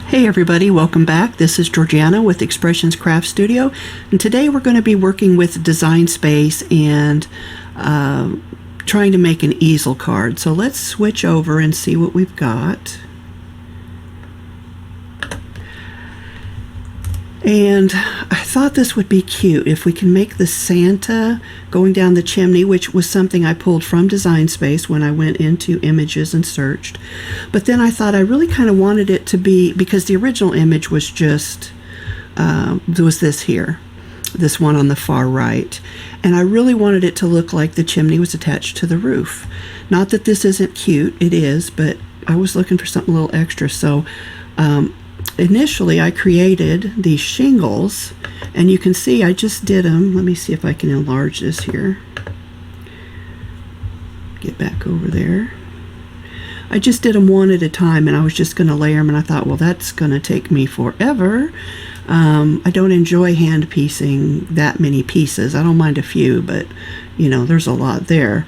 Hey everybody, welcome back. This is Georgiana with Expressions Craft Studio, and today we're going to be working with Design Space and trying to make an easel card. So let's switch over and see what we've got. And I thought this would be cute if we can make the Santa going down the chimney, which was something I pulled from Design Space when I went into images and searched. But then I thought I really kind of wanted it to be, because the original image was just, was this here, this one on the far right. And I really wanted it to look like the chimney was attached to the roof. Not that this isn't cute, it is, but I was looking for something a little extra. So initially I created these shingles, and you can see I just did them. Let me see if I can enlarge this here. Get back over there. I just did them one at a time, and I was just going to layer them, and I thought, well, that's going to take me forever. I don't enjoy hand piecing that many pieces. I don't mind a few, but you know, there's a lot there.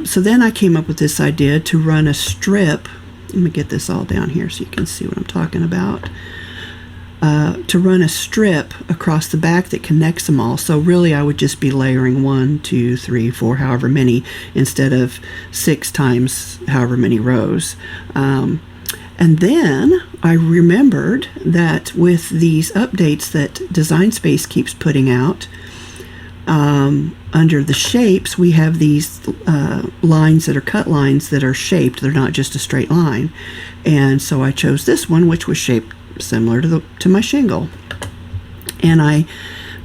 So then I came up with this idea to run a strip. Let me get this all down here so you can see what I'm talking about. To run a strip across the back that connects them all. So really I would just be layering 1, 2, 3, 4, however many, instead of 6 times however many rows. And then I remembered that with these updates that Design Space keeps putting out, under the shapes we have these lines that are cut lines that are shaped. They're not just a straight line. And so I chose this one, which was shaped similar to my shingle. And I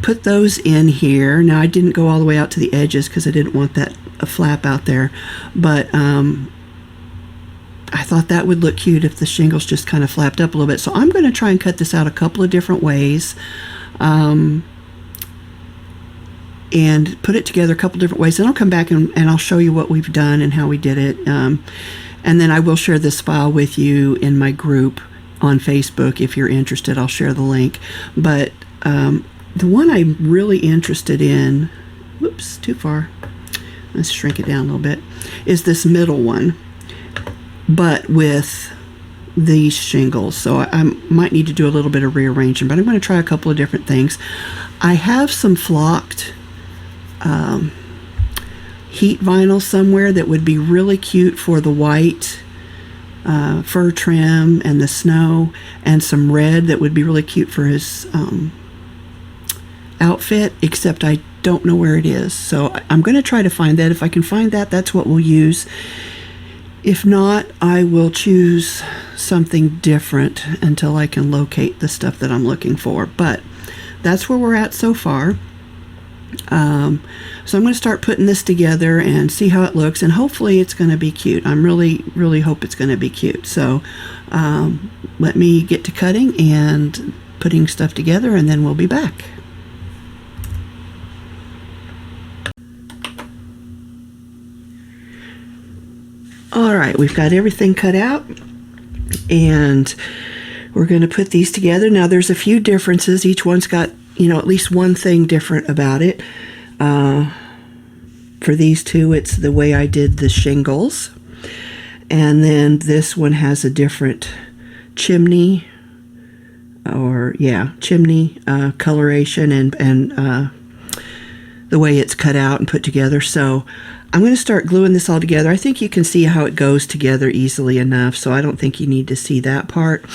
put those in here. Now I didn't go all the way out to the edges because I didn't want that flap out there. But I thought that would look cute if the shingles just kind of flapped up a little bit. So I'm going to try and cut this out a couple of different ways. And put it together a couple different ways. Then I'll come back and I'll show you what we've done and how we did it. And then I will share this file with you in my group on Facebook. If you're interested, I'll share the link. But the one I'm really interested in, whoops, too far. Let's shrink it down a little bit, is this middle one, but with these shingles. So I might need to do a little bit of rearranging, but I'm going to try a couple of different things. I have some flocked heat vinyl somewhere that would be really cute for the white fur trim and the snow, and some red that would be really cute for his outfit, except I don't know where it is. So I'm going to try to find that. If I can find that, that's what we'll use. If not, I will choose something different until I can locate the stuff that I'm looking for. But that's where we're at so far. So I'm going to start putting this together and see how it looks, and hopefully it's going to be cute. I'm really hope it's going to be cute. So let me get to cutting and putting stuff together, and then we'll be back. Alright, we've got everything cut out, and we're going to put these together. Now there's a few differences. Each one's got, you know, at least one thing different about it. For these two, it's the way I did the shingles. And then this one has a different chimney, chimney coloration and the way it's cut out and put together. So I'm going to start gluing this all together. I think you can see how it goes together easily enough, so I don't think you need to see that part.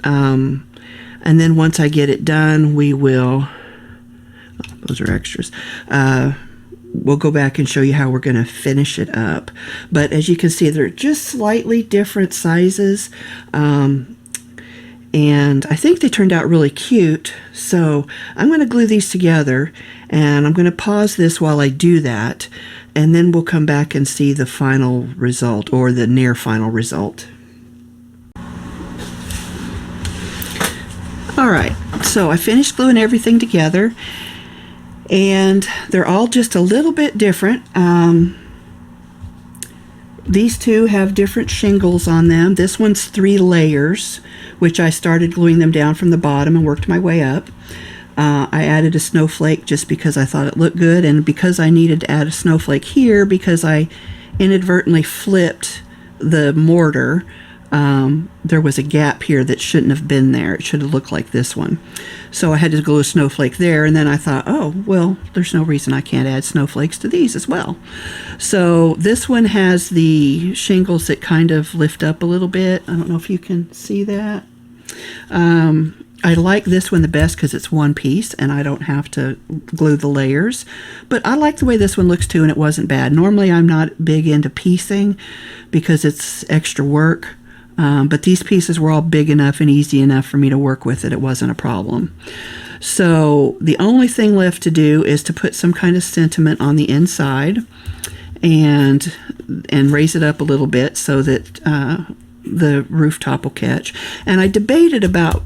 And then once I get it done, we will, those are extras, we'll go back and show you how we're going to finish it up. But as you can see, they're just slightly different sizes, and I think they turned out really cute. So I'm going to glue these together, and I'm going to pause this while I do that, and then we'll come back and see the final result, or the near final result. Alright, so I finished gluing everything together, and they're all just a little bit different. These two have different shingles on them. This one's 3 layers, which I started gluing them down from the bottom and worked my way up. I added a snowflake just because I thought it looked good, and because I needed to add a snowflake here because I inadvertently flipped the mortar. there was a gap here that shouldn't have been there. It should have looked like this one. So I had to glue a snowflake there, and then I thought, oh, well, there's no reason I can't add snowflakes to these as well. So this one has the shingles that kind of lift up a little bit. I don't know if you can see that. I like this one the best because it's one piece and I don't have to glue the layers. But I like the way this one looks too, and it wasn't bad. Normally I'm not big into piecing because it's extra work. But these pieces were all big enough and easy enough for me to work with it. It wasn't a problem. So the only thing left to do is to put some kind of sentiment on the inside and raise it up a little bit so that the rooftop will catch. And I debated about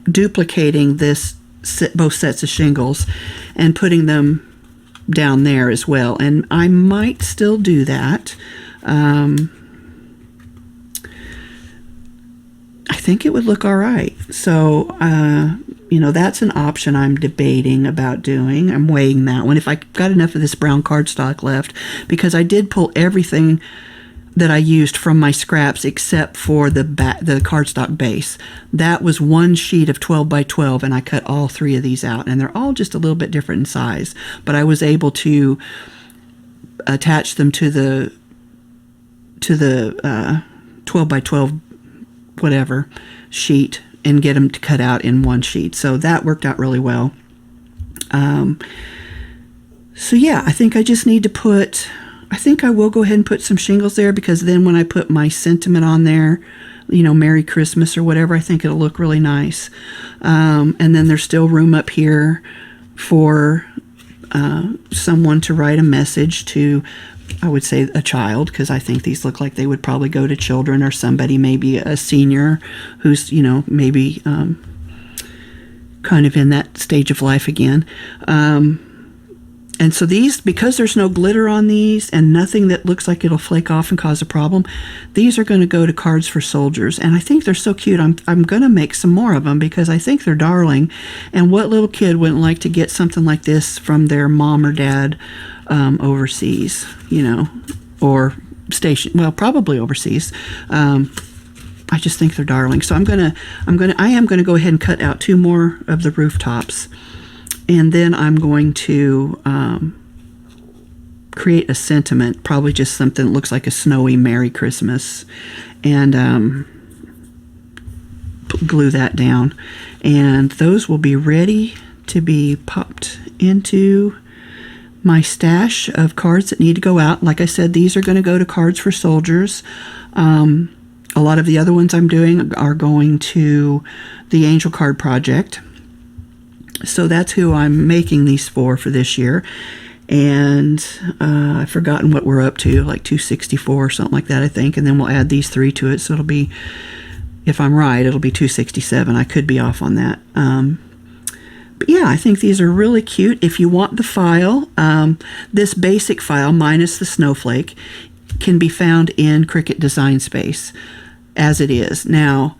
duplicating both sets of shingles and putting them down there as well. And I might still do that. I think it would look all right. So, that's an option I'm debating about doing. I'm weighing that one. If I got enough of this brown cardstock left, because I did pull everything that I used from my scraps except for the cardstock base. That was one sheet of 12 by 12, and I cut all three of these out, and they're all just a little bit different in size. But I was able to attach them to the 12 by 12 whatever sheet and get them to cut out in one sheet. So that worked out really well. So yeah, I think I just need to I think I will go ahead and put some shingles there, because then when I put my sentiment on there, Merry Christmas or whatever, I think it'll look really nice. And then there's still room up here for someone to write a message to, I would say a child, because I think these look like they would probably go to children or somebody, maybe a senior who's, maybe kind of in that stage of life again. And so these, because there's no glitter on these and nothing that looks like it'll flake off and cause a problem, these are going to go to cards for soldiers. And I think they're so cute. I'm going to make some more of them because I think they're darling. And what little kid wouldn't like to get something like this from their mom or dad overseas, or station, well, probably overseas. I just think they're darling. So I am going to go ahead and cut out 2 more of the rooftops. And then I'm going to create a sentiment, probably just something that looks like a snowy Merry Christmas, and glue that down. And those will be ready to be popped into my stash of cards that need to go out. Like I said, these are going to go to Cards for Soldiers. A lot of the other ones I'm doing are going to the Angel Card Project. So that's who I'm making these for this year. And I've forgotten what we're up to, like 264 or something like that, I think. And then we'll add these 3 to it. So it'll be, if I'm right, it'll be 267. I could be off on that. But yeah, I think these are really cute. If you want the file, this basic file minus the snowflake can be found in Cricut Design Space as it is. Now,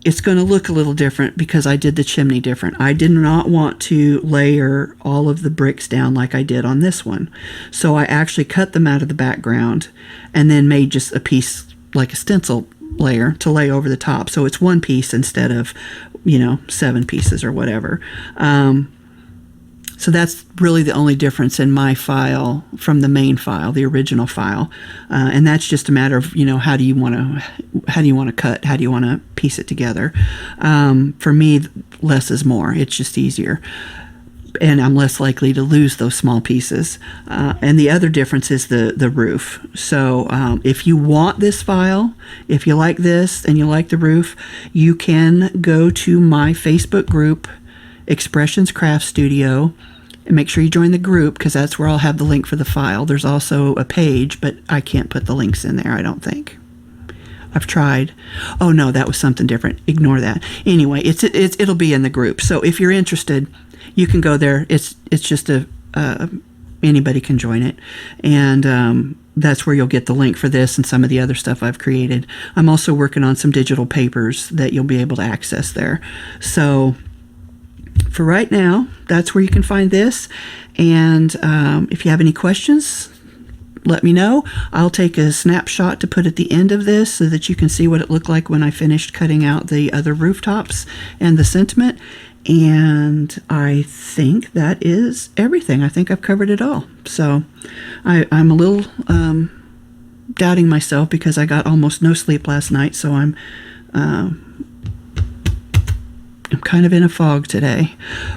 it's going to look a little different because I did the chimney different. I did not want to layer all of the bricks down like I did on this one. So I actually cut them out of the background and then made just a piece, like a stencil layer, to lay over the top. So it's one piece instead of, 7 pieces or whatever. So that's really the only difference in my file from the main file, the original file. And that's just a matter of, how do you want to cut? How do you want to piece it together? For me, less is more. It's just easier. And I'm less likely to lose those small pieces. And the other difference is the roof. So if you want this file, if you like this and you like the roof, you can go to my Facebook group, Expressions Craft Studio, and make sure you join the group, because that's where I'll have the link for the file. There's also a page, but I can't put the links in there, I don't think. I've tried. Oh no, that was something different. Ignore that. Anyway, it'll be in the group. So if you're interested, you can go there. It's just anybody can join it, and that's where you'll get the link for this and some of the other stuff I've created. I'm also working on some digital papers that you'll be able to access there. So for right now, that's where you can find this. And if you have any questions, let me know. I'll take a snapshot to put at the end of this so that you can see what it looked like when I finished cutting out the other rooftops and the sentiment. And I think that is everything. I think I've covered it all. So I'm a little doubting myself because I got almost no sleep last night, so I'm kind of in a fog today.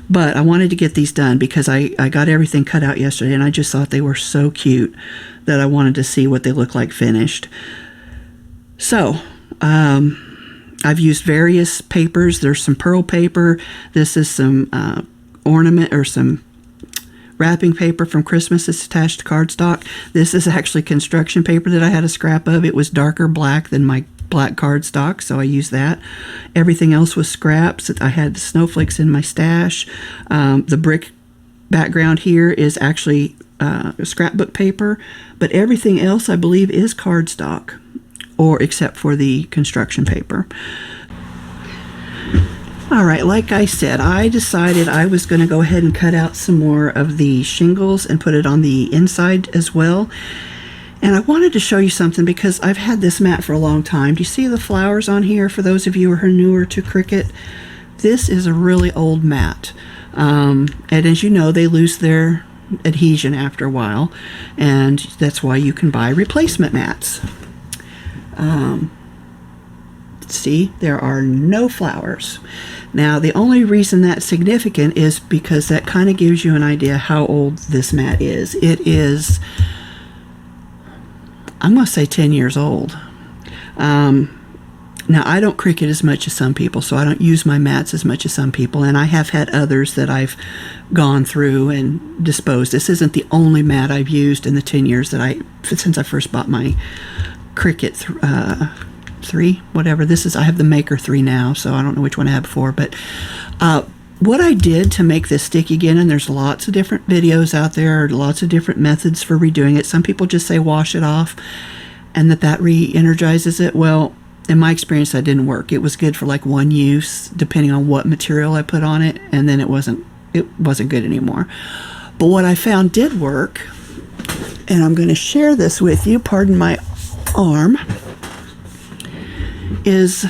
But I wanted to get these done because I got everything cut out yesterday, and I just thought they were so cute that I wanted to see what they look like finished. So I've used various papers. There's some pearl paper. This is some ornament or some wrapping paper from Christmas. It's attached to cardstock. This is actually construction paper that I had a scrap of. It was darker black than my black cardstock, so I used that. Everything else was scraps. I had the snowflakes in my stash. The brick background here is actually scrapbook paper, but everything else I believe is cardstock, or except for the construction paper. All right, like I said, I decided I was going to go ahead and cut out some more of the shingles and put it on the inside as well. And I wanted to show you something because I've had this mat for a long time. Do you see the flowers on here for those of you who are newer to Cricut? This is a really old mat. And as you know, they lose their adhesion after a while, and that's why you can buy replacement mats. See, there are no flowers. Now, the only reason that's significant is because that kind of gives you an idea how old this mat is. It is, I'm going to say 10 years old. Now, I don't Cricut as much as some people, so I don't use my mats as much as some people, and I have had others that I've gone through and disposed. This isn't the only mat I've used in the 10 years that since I first bought my Cricut 3, whatever this is. I have the Maker 3 now, so I don't know which one I had before, but what I did to make this stick again, and there's lots of different videos out there, lots of different methods for redoing it. Some people just say wash it off and that re-energizes it. Well, in my experience, that didn't work. It was good for like one use, depending on what material I put on it, and then it wasn't good anymore. But what I found did work, and I'm going to share this with you, pardon my arm, is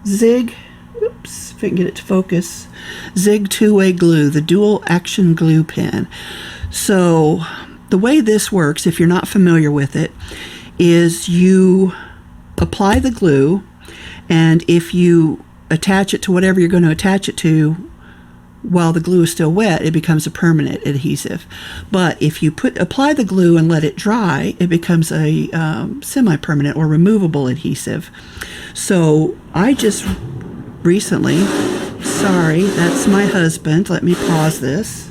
Zig, oops, if I can get it to focus, Zig two-way glue, the dual action glue pen. So the way this works, if you're not familiar with it, is you apply the glue, and if you attach it to whatever you're going to attach it to while the glue is still wet, it becomes a permanent adhesive. But if you apply the glue and let it dry, it becomes a semi-permanent or removable adhesive. So I just recently, sorry, that's my husband. Let me pause this.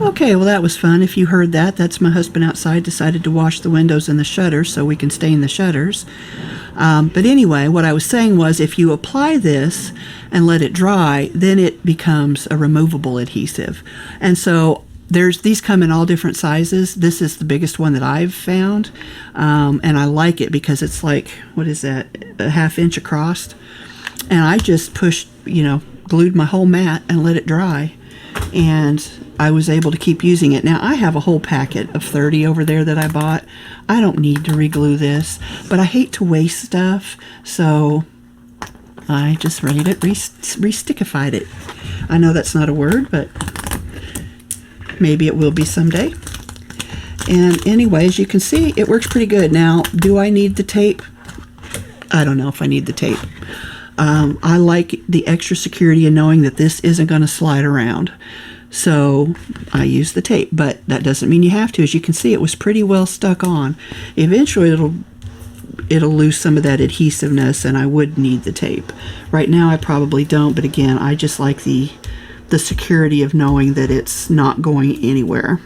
Okay, well that was fun. If you heard that, that's my husband outside decided to wash the windows and the shutters so we can stain the shutters. But anyway, what I was saying was if you apply this and let it dry, then it becomes a removable adhesive. And so these come in all different sizes. This is the biggest one that I've found, and I like it because it's like, what is that, a ½ inch across? And I just glued my whole mat and let it dry, and I was able to keep using it. Now, I have a whole packet of 30 over there that I bought. I don't need to re-glue this, but I hate to waste stuff, so I just re-stickified it. I know that's not a word, but maybe it will be someday. And anyway, as you can see, it works pretty good. Now, do I need the tape? I don't know if I need the tape. I like the extra security in knowing that this isn't going to slide around. So I use the tape, but that doesn't mean you have to. As you can see, it was pretty well stuck on. Eventually it'll lose some of that adhesiveness, and I would need the tape. Right now I probably don't, but again, I just like the security of knowing that it's not going anywhere.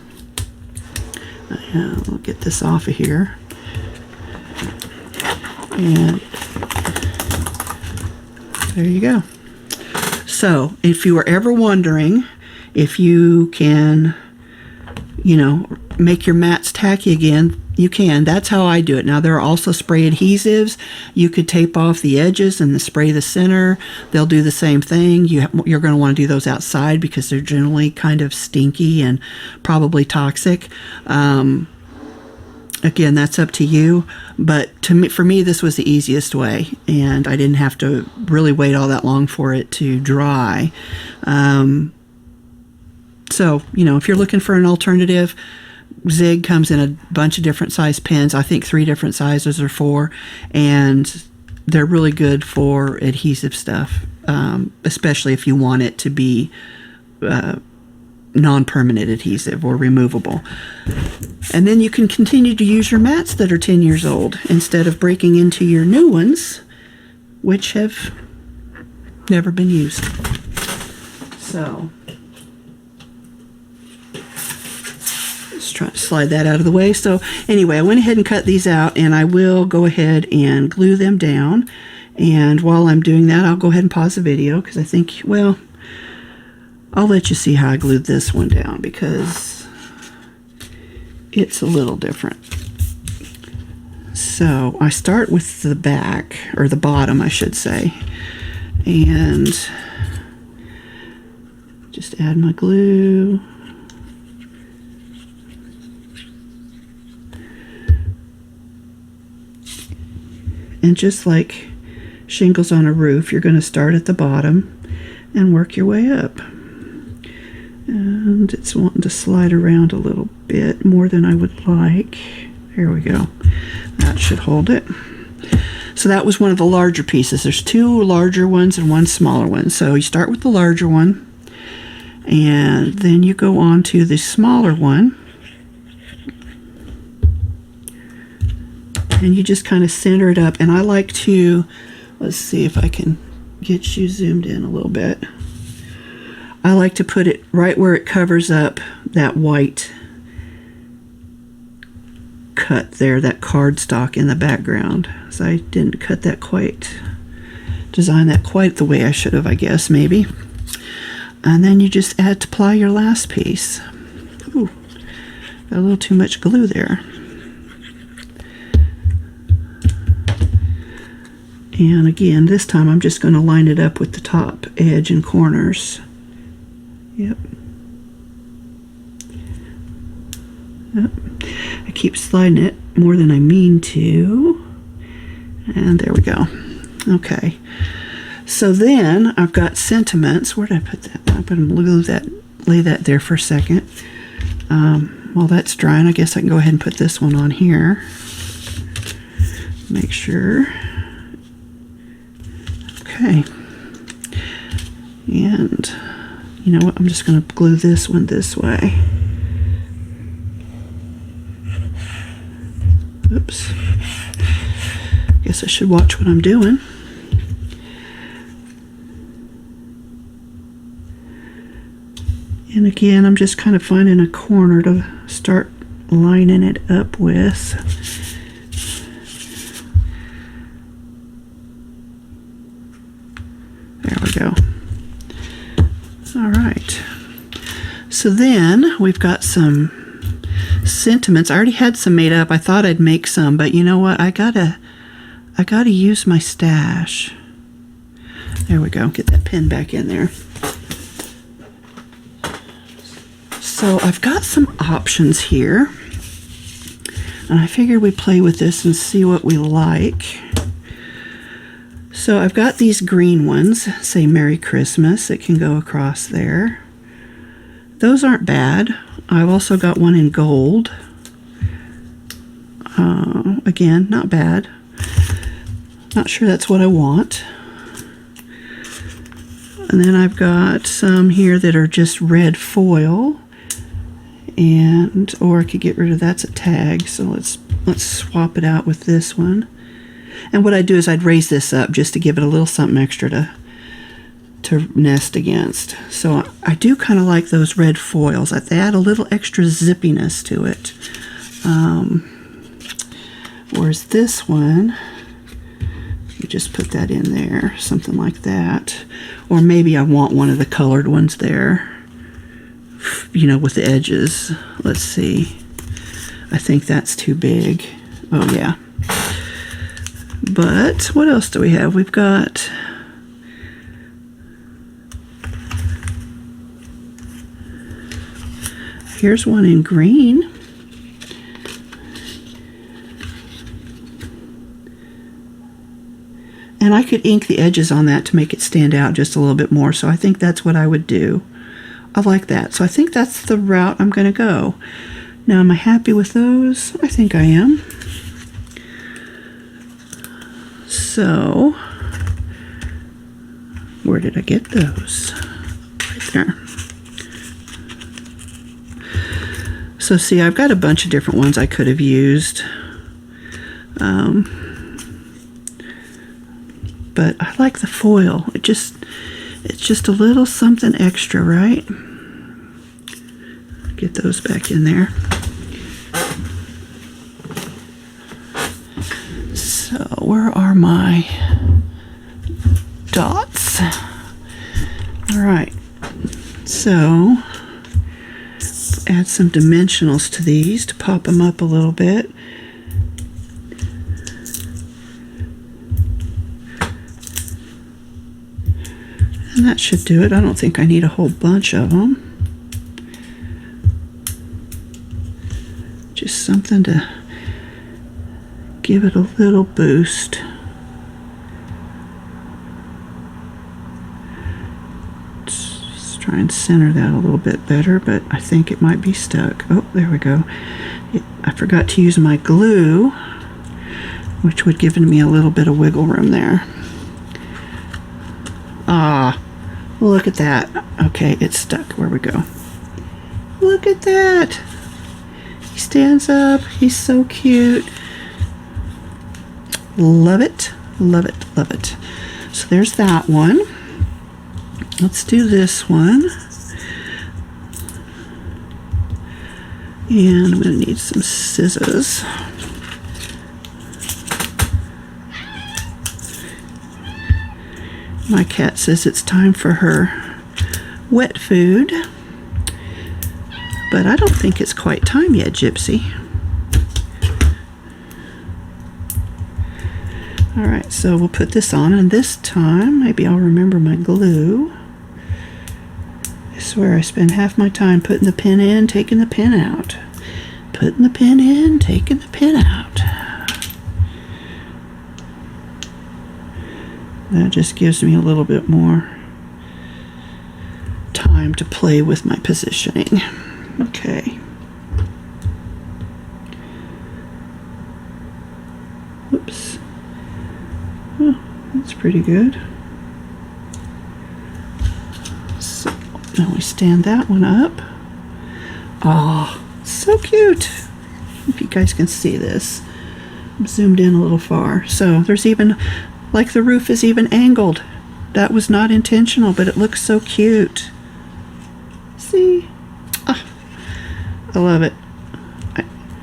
I'll get this off of here. And there you go. So if you were ever wondering if you can, make your mats tacky again, you can. That's how I do it. Now, there are also spray adhesives. You could tape off the edges and spray the center. They'll do the same thing. You're going to want to do those outside because they're generally kind of stinky and probably toxic. Again, that's up to you. But for me, this was the easiest way, and I didn't have to really wait all that long for it to dry. So, if you're looking for an alternative, Zig comes in a bunch of different size pens. I think 3 different sizes or 4, and they're really good for adhesive stuff, especially if you want it to be non-permanent adhesive or removable. And then you can continue to use your mats that are 10 years old instead of breaking into your new ones, which have never been used. So trying to slide that out of the way. So anyway, I went ahead and cut these out, and I will go ahead and glue them down. And while I'm doing that, I'll go ahead and pause the video because I think, well, I'll let you see how I glued this one down because it's a little different. So I start with the back, or the bottom, I should say, and just add my glue. And just like shingles on a roof, you're going to start at the bottom and work your way up. And it's wanting to slide around a little bit more than I would like. There we go. That should hold it. So that was one of the larger pieces. There's 2 larger ones and 1 smaller one. So you start with the larger one, and then you go on to the smaller one. And you just kind of center it up. And I like to, let's see if I can get you zoomed in a little bit. I like to put it right where it covers up that white cut there, that cardstock in the background. So I didn't cut that quite, design that quite the way I should have, I guess, maybe. And then you just apply your last piece. Ooh, got a little too much glue there. And again, this time I'm just going to line it up with the top edge and corners. Yep. I keep sliding it more than I mean to. And there we go. Okay. So then I've got sentiments. Where did I put that? I'm going to lay that there for a second. While that's drying, I guess I can go ahead and put this one on here. Make sure. Okay, and you know what, I'm just going to glue this one this way. Oops, guess I should watch what I'm doing. And again, I'm just kind of finding a corner to start lining it up with. There we go. All right. So then we've got some sentiments. I already had some made up. I thought I'd make some, but you know what? I gotta use my stash. There we go. Get that pen back in there. So I've got some options here, and I figured we'd play with this and see what we like. So I've got these green ones, say Merry Christmas, it can go across there. Those aren't bad. I've also got one in gold. Again, not bad. Not sure that's what I want. And then I've got some here that are just red foil. Or I could get rid of that's a tag, so let's swap it out with this one. And what I do is I'd raise this up just to give it a little something extra to nest against. So I do kind of like those red foils. They add a little extra zippiness to it. Whereas this one, you just put that in there, something like that. Or maybe I want one of the colored ones there, you know, with the edges. Let's see. I think that's too big. Oh yeah. But what else do we have? We've got here's one in green. And I could ink the edges on that to make it stand out just a little bit more, so I think that's what I would do. I like that. So I think that's the route I'm going to go. Now, am I happy with those? I think I am. So, where did I get those? Right there. So see, I've got a bunch of different ones I could have used. But I like the foil. It's just a little something extra, right? Get those back in there. So where are my dots? All right. So add some dimensionals to these to pop them up a little bit. And that should do it. I don't think I need a whole bunch of them. Just something to give it a little boost. Let's try and center that a little bit better, but I think it might be stuck. Oh, there we go. I forgot to use my glue, which would give me a little bit of wiggle room there. Ah, look at that. Okay, it's stuck. Where we go? Look at that. He stands up. He's so cute. Love it. Love it. Love it. So there's that one. Let's do this one. And I'm going to need some scissors. My cat says it's time for her wet food, but I don't think it's quite time yet, Gypsy. All right, so we'll put this on, and this time maybe I'll remember my glue. I swear I spend half my time putting the pin in, taking the pin out. Putting the pin in, taking the pin out. That just gives me a little bit more time to play with my positioning. Okay. Whoops. Oh, that's pretty good. So now we stand that one up. Oh, so cute. If you guys can see this. I'm zoomed in a little far. So there's even, like the roof is even angled. That was not intentional, but it looks so cute. See? Ah, I love it.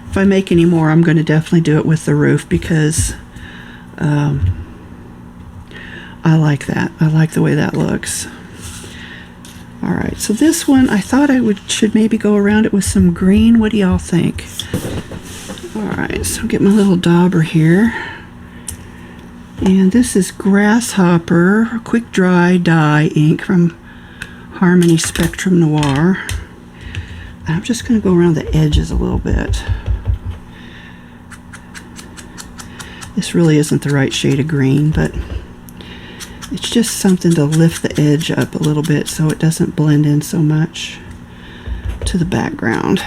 If I make any more, I'm going to definitely do it with the roof because I like that. I like the way that looks. All right, so this one, I thought I should maybe go around it with some green. What do y'all think? All right, so get my little dauber here. And this is Grasshopper Quick Dry Dye ink from Harmony Spectrum Noir. I'm just going to go around the edges a little bit. This really isn't the right shade of green, but it's just something to lift the edge up a little bit so it doesn't blend in so much to the background.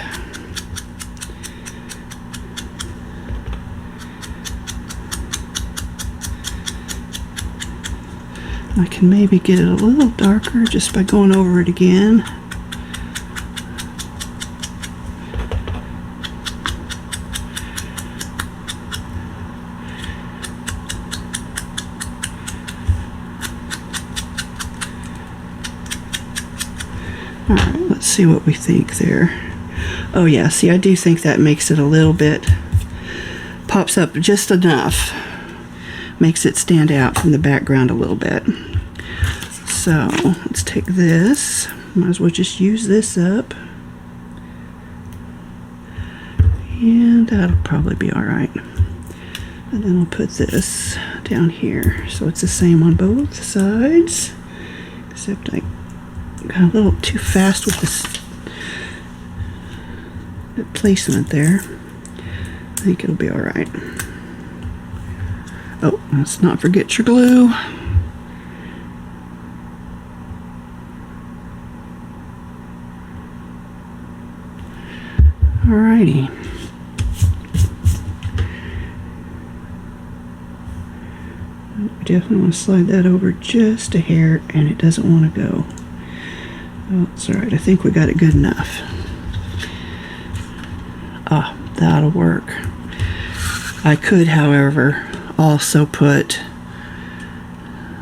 I can maybe get it a little darker just by going over it again. All right, let's see what we think there. Oh yeah, see, I do think that makes it a little bit, pops up just enough. Makes it stand out from the background a little bit. So let's take this. Might as well just use this up. And that'll probably be all right. And then I'll put this down here so it's the same on both sides, except I got a little too fast with this placement there. I think it'll be all right. Oh, let's not forget your glue. Alrighty. I definitely want to slide that over just a hair, and it doesn't want to go. Oh, it's alright. I think we got it good enough. Ah, that'll work. I could, however, also put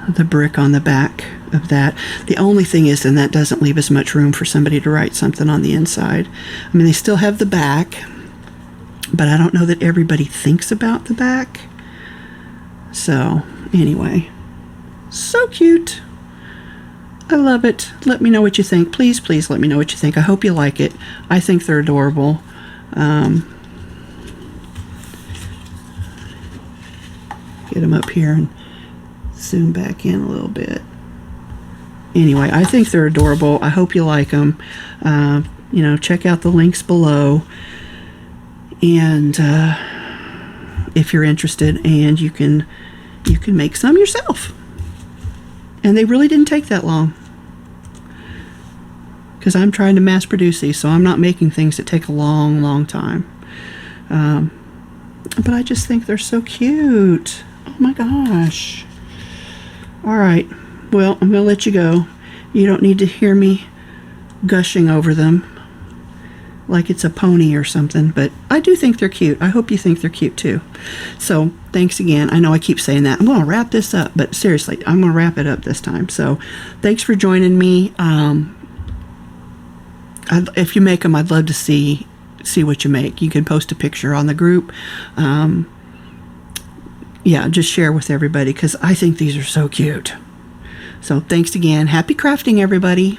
the brick on the back of that. The only thing is, then that doesn't leave as much room for somebody to write something on the inside. I mean, they still have the back, but I don't know that everybody thinks about the back. So, anyway, so cute. I love it. Let me know what you think. Please, please let me know what you think. I hope you like it. I think they're adorable. Get them up here and zoom back in a little bit. Anyway, I think they're adorable. I hope you like them. You know, check out the links below. And if you're interested, and you can make some yourself. And they really didn't take that long, because I'm trying to mass produce these, so I'm not making things that take a long, long time. But I just think they're so cute. Oh my gosh. All right. Well, I'm going to let you go. You don't need to hear me gushing over them like it's a pony or something, but I do think they're cute. I hope you think they're cute too. So thanks again. I know I keep saying that. I'm going to wrap this up, but seriously, I'm going to wrap it up this time. So thanks for joining me. If you make them, I'd love to see what you make. You can post a picture on the group. Yeah, just share with everybody, because I think these are so cute. So thanks again. Happy crafting, everybody.